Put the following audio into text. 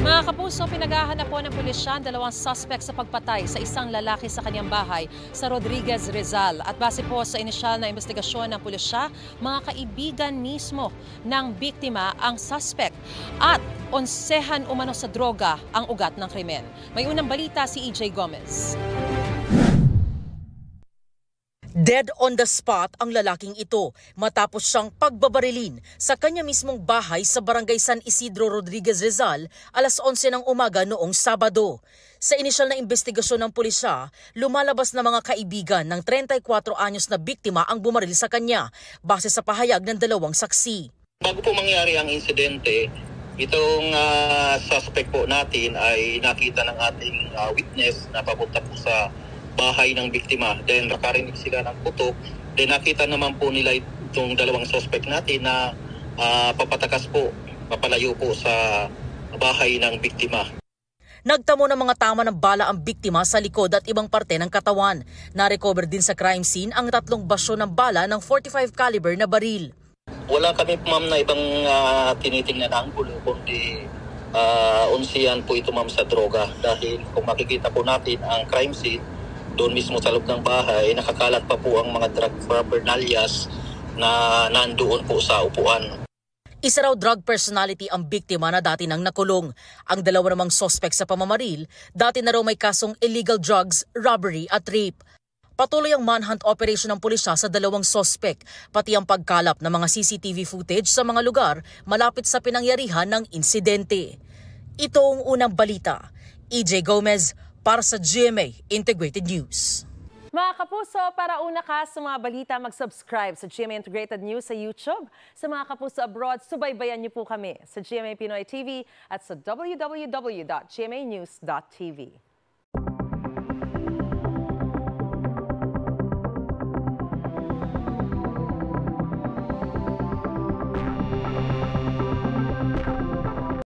Mga kapuso, pinaghahanap po ng pulisya ang dalawang suspect sa pagpatay sa isang lalaki sa kanyang bahay sa Rodriguez, Rizal. At base po sa inisyal na investigasyon ng pulisya, mga kaibigan mismo ng biktima ang suspect at onsehan umano sa droga ang ugat ng krimen. May unang balita si EJ Gomez. Dead on the spot ang lalaking ito matapos siyang pagbabarilin sa kanya mismong bahay sa barangay San Isidro, Rodriguez, Rizal alas 11 ng umaga noong Sabado. Sa inisyal na investigasyon ng pulisya, lumalabas na mga kaibigan ng 34 anyos na biktima ang bumaril sa kanya base sa pahayag ng dalawang saksi. Bago po mangyari ang insidente, itong suspect po natin ay nakita ng ating witness na papunta po sa bahay ng biktima. Then nakarinig sila ng putok. Then nakita naman po nila itong dalawang suspect natin na papalayo po sa bahay ng biktima. Nagtamo ng mga tama ng bala ang biktima sa likod at ibang parte ng katawan. Na-recover din sa crime scene ang 3 basyo ng bala ng .45 caliber na baril. Wala kami ma'am na ibang tinitingnan na anggulo, kundi unsiyan po ito ma'am sa droga. Dahil kung makikita po natin ang crime scene, doon mismo sa loob ng bahay, nakakalat pa po ang mga drug paraphernalias na nandoon po sa upuan. Isa raw drug personality ang biktima na dati nang nakulong. Ang dalawa namang suspect sa pamamaril, dati na raw may kasong illegal drugs, robbery at rape. Patuloy ang manhunt operation ng pulisya sa dalawang suspect, pati ang pagkalap ng mga CCTV footage sa mga lugar malapit sa pinangyarihan ng insidente. Ito ang unang balita. EJ Gomez para sa GMA Integrated News. Mga kapuso, para una ka sa mga balita, mag-subscribe sa GMA Integrated News sa YouTube. Sa mga kapuso abroad, subaybayan niyo po kami sa GMA Pinoy TV at sa www.gmanews.tv.